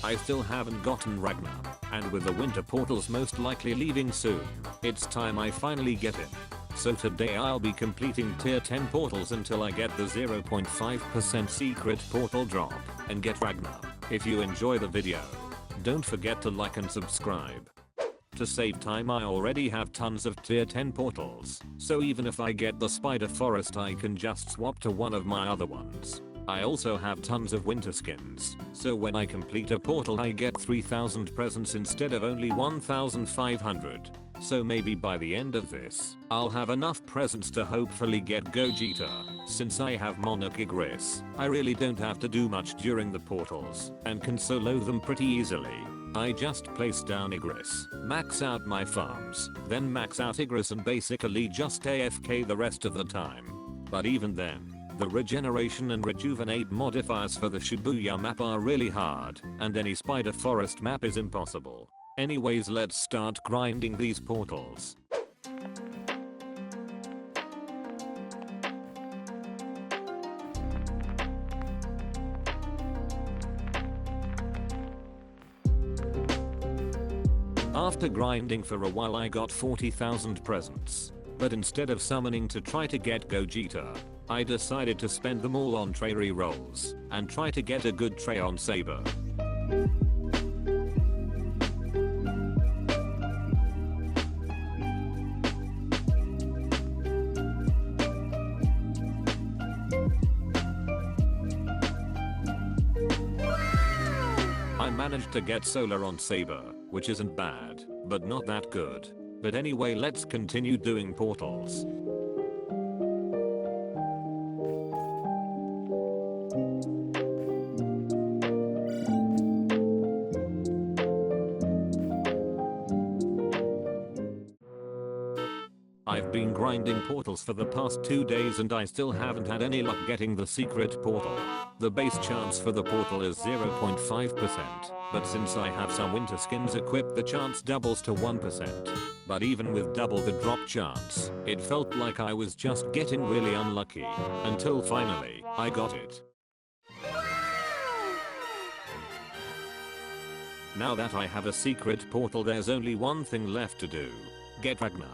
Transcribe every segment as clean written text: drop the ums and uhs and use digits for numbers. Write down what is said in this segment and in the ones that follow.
I still haven't gotten Ragnar, and with the winter portals most likely leaving soon, it's time I finally get it. So today I'll be completing tier 10 portals until I get the 0.5% secret portal drop and get Ragnar. If you enjoy the video, don't forget to like and subscribe. To save time I already have tons of tier 10 portals, so even if I get the spider forest I can just swap to one of my other ones. I also have tons of winter skins, so when I complete a portal I get 3000 presents instead of only 1500. So maybe by the end of this, I'll have enough presents to hopefully get Gogeta. Since I have Monarch Igris, I really don't have to do much during the portals, and can solo them pretty easily. I just place down Igris, max out my farms, then max out Igris and basically just AFK the rest of the time. But even then, the regeneration and rejuvenate modifiers for the Shibuya map are really hard, and any spider forest map is impossible. Anyways, let's start grinding these portals. After grinding for a while I got 40,000 presents, but instead of summoning to try to get Gogeta, I decided to spend them all on tray rerolls and try to get a good tray on Saber. I managed to get Solar on Saber, which isn't bad, but not that good. But anyway, let's continue doing portals. I've been grinding portals for the past 2 days and I still haven't had any luck getting the secret portal. The base chance for the portal is 0.5%, but since I have some winter skins equipped the chance doubles to 1%. But even with double the drop chance, it felt like I was just getting really unlucky, until finally, I got it. Now that I have a secret portal there's only one thing left to do. Get Ragna.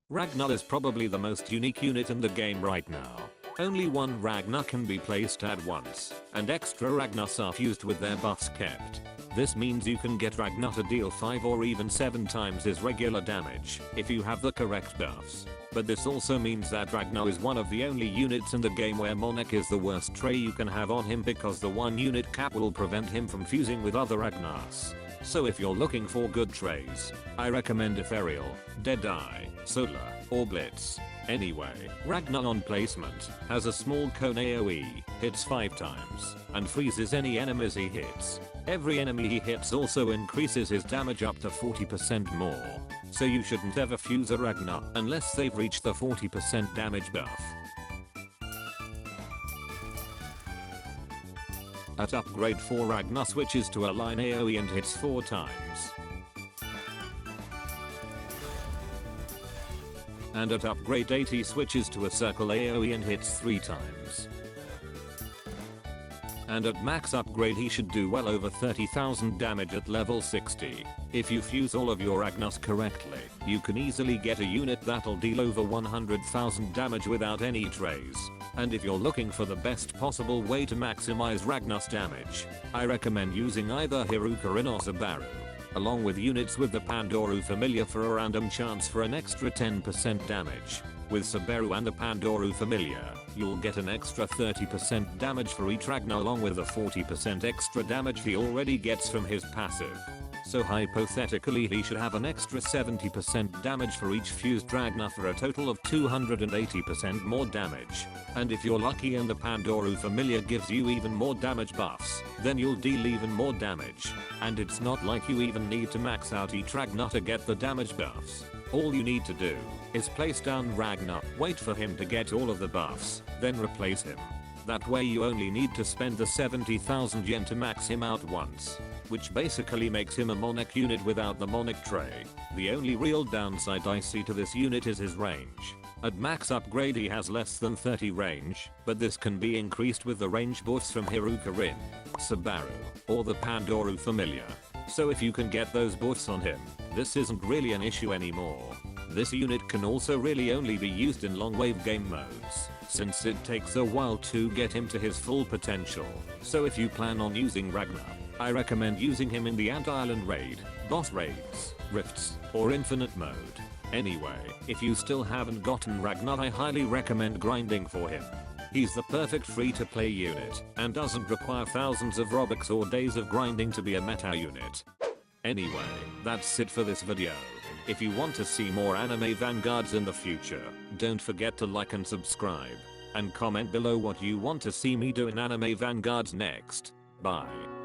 Ragnar is probably the most unique unit in the game right now. Only one Ragnar can be placed at once, and extra Ragnars are fused with their buffs kept. This means you can get Ragnar to deal 5 or even 7 times his regular damage if you have the correct buffs. but this also means that Ragnar is one of the only units in the game where Monarch is the worst trait you can have on him because the 1 unit cap will prevent him from fusing with other Ragnars. So if you're looking for good trays, I recommend Ethereal, Deadeye, Solar, or Blitz. Anyway, Ragnar on placement has a small cone AoE, hits 5 times, and freezes any enemies he hits. Every enemy he hits also increases his damage up to 40% more. So you shouldn't ever fuse a Ragnar unless they've reached the 40% damage buff. At upgrade 4 Ragnar switches to a line AoE and hits 4 times. And at upgrade 8 he switches to a circle AoE and hits 3 times. And at max upgrade he should do well over 30,000 damage at level 60. If you fuse all of your Ragnars correctly, you can easily get a unit that'll deal over 100,000 damage without any trays. And if you're looking for the best possible way to maximize Ragnar's damage, I recommend using either Hiruka or Subaru, along with units with the Pandoru Familiar for a random chance for an extra 10% damage. With Subaru and the Pandoru Familiar, you'll get an extra 30% damage for each Ragnar along with the 40% extra damage he already gets from his passive. So hypothetically he should have an extra 70% damage for each fused Ragnar for a total of 280% more damage. And if you're lucky and the Pandoru Familiar gives you even more damage buffs, then you'll deal even more damage. And it's not like you even need to max out each Ragnar to get the damage buffs. All you need to do is place down Ragnar, wait for him to get all of the buffs, then replace him. That way you only need to spend the 70,000 yen to max him out once. Which basically makes him a Monarch unit without the Monarch tray. The only real downside I see to this unit is his range. At max upgrade he has less than 30 range, but this can be increased with the range buffs from Hiruka Rin, Subaru, or the Pandoru Familiar. So if you can get those buffs on him, this isn't really an issue anymore. This unit can also really only be used in long wave game modes, since it takes a while to get him to his full potential. So if you plan on using Ragnar, I recommend using him in the Ant-Island raid, boss raids, rifts, or infinite mode. Anyway, if you still haven't gotten Ragnar, I highly recommend grinding for him. He's the perfect free-to-play unit, and doesn't require thousands of ROBUX or days of grinding to be a meta unit. Anyway, that's it for this video. If you want to see more Anime Vanguards in the future, don't forget to like and subscribe, and comment below what you want to see me do in Anime Vanguards next. Bye.